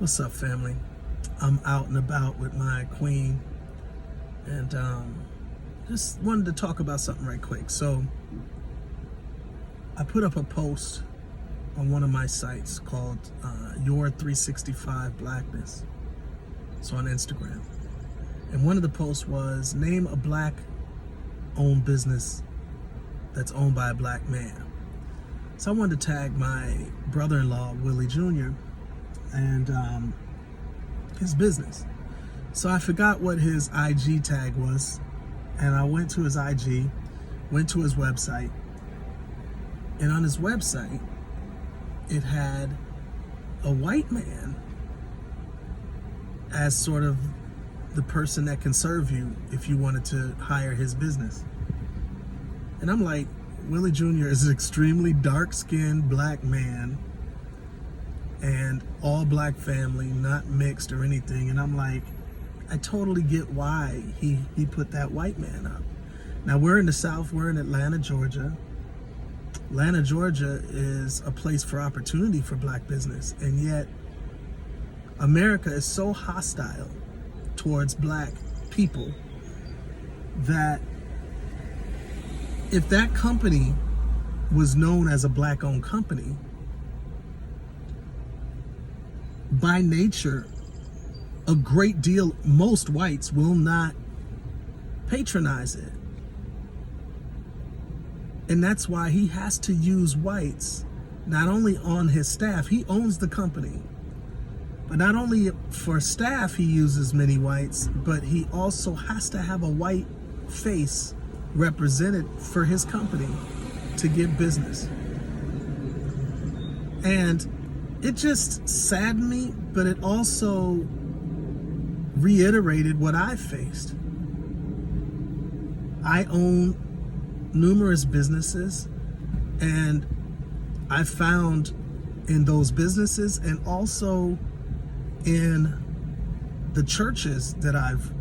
What's up, family? I'm out and about with my queen, and just wanted to talk about something right quick. So I put up a post on one of my sites called Your 365 Blackness. It's on Instagram. And one of the posts was, name a black owned business that's owned by a black man. So I wanted to tag my brother-in-law, Willie Jr., and his business. So I forgot what his IG tag was, and I went to his IG, went to his website, and on his website it had a white man as sort of the person that can serve you if you wanted to hire his business. And I'm like, Willie Jr. is an extremely dark-skinned black man and all black family, not mixed or anything. And I'm like, I totally get why he put that white man up. Now, we're in the South, we're in Atlanta, Georgia. Atlanta, Georgia is a place for opportunity for black business. And yet, America is so hostile towards black people that if that company was known as a black-owned company, by nature, a great deal, most whites will not patronize it. And that's why he has to use whites, not only on his staff, he owns the company, but not only for staff he uses many whites, but he also has to have a white face represented for his company to get business. And it just saddened me, but it also reiterated what I faced. I own numerous businesses, and I found in those businesses and also in the churches that I've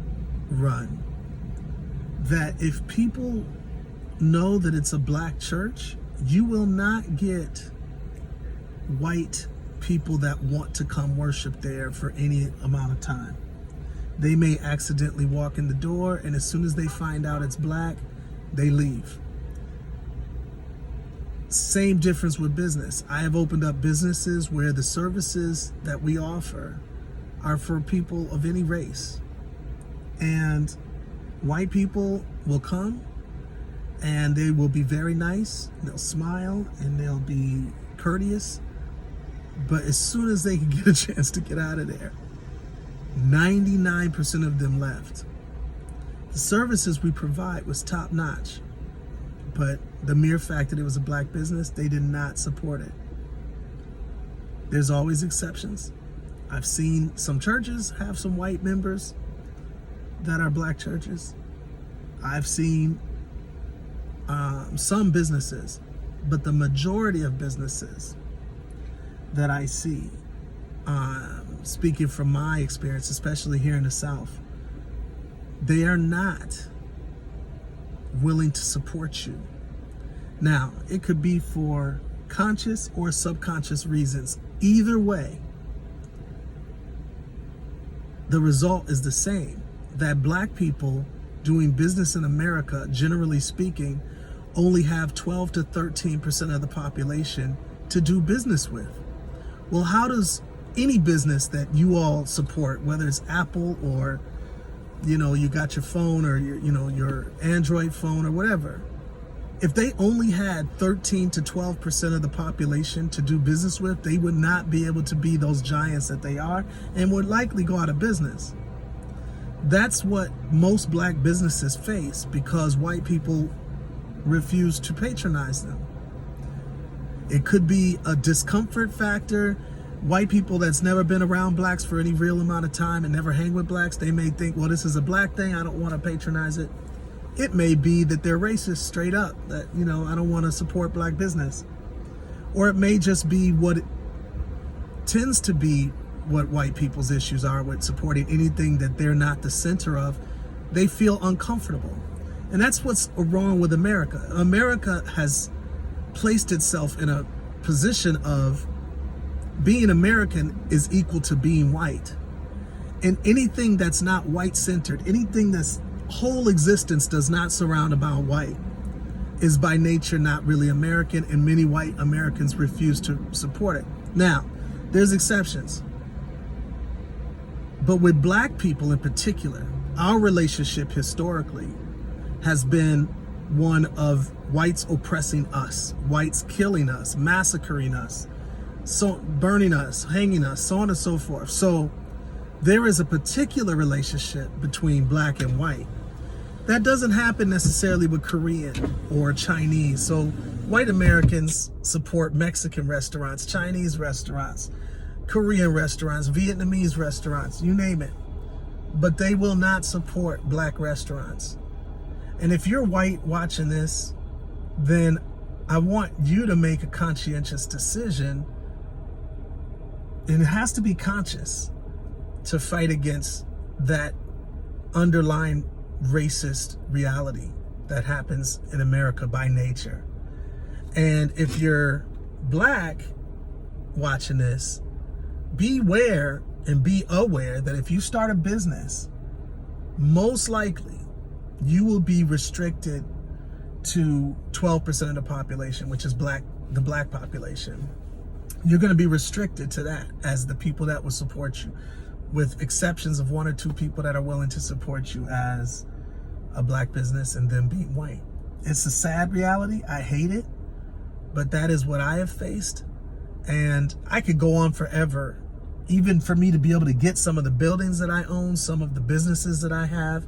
run that if people know that it's a black church, you will not get white people that want to come worship there for any amount of time. They may accidentally walk in the door, and as soon as they find out it's black, they leave. Same difference with business. I have opened up businesses where the services that we offer are for people of any race. And white people will come and they will be very nice, they'll smile, and they'll be courteous. But as soon as they can get a chance to get out of there, 99% of them left. The services we provide was top notch, but the mere fact that it was a black business, they did not support it. There's always exceptions. I've seen some churches have some white members that are black churches. I've seen some businesses, but the majority of businesses that I see, speaking from my experience, especially here in the South, they are not willing to support you. Now, it could be for conscious or subconscious reasons. Either way, the result is the same, that black people doing business in America, generally speaking, only have 12 to 13% of the population to do business with. Well, how does any business that you all support, whether it's Apple or, you got your phone or your Android phone or whatever, if they only had 13 to 12% of the population to do business with, they would not be able to be those giants that they are and would likely go out of business. That's what most black businesses face because white people refuse to patronize them. It could be a discomfort factor. White people that's never been around blacks for any real amount of time and never hang with blacks, they may think, well, this is a black thing, I don't want to patronize it. It may be that they're racist straight up, that, I don't want to support black business. Or it may just be what it tends to be what white people's issues are with supporting anything that they're not the center of. They feel uncomfortable. And that's what's wrong with America. America has placed itself in a position of being American is equal to being white. And anything that's not white-centered, anything that's whole existence does not surround about white, is by nature not really American, and many white Americans refuse to support it. Now, there's exceptions. But with black people in particular, our relationship historically has been one of whites oppressing us, whites killing us, massacring us, so burning us, hanging us, so on and so forth. So there is a particular relationship between black and white. That doesn't happen necessarily with Korean or Chinese. So white Americans support Mexican restaurants, Chinese restaurants, Korean restaurants, Vietnamese restaurants, you name it. But they will not support black restaurants. And if you're white watching this, then I want you to make a conscientious decision, and it has to be conscious, to fight against that underlying racist reality that happens in America by nature. And if you're black watching this, beware and be aware that if you start a business, most likely you will be restricted to 12% of the population, which is the black population. You're going to be restricted to that as the people that will support you, with exceptions of 1 or 2 people that are willing to support you as a black business and them being white. It's a sad reality. I hate it, but that is what I have faced. And I could go on forever. Even for me to be able to get some of the buildings that I own, some of the businesses that I have,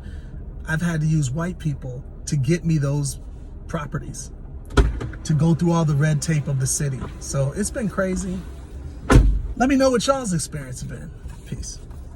I've had to use white people to get me those properties, to go through all the red tape of the city. So it's been crazy. Let me know what y'all's experience has been. Peace.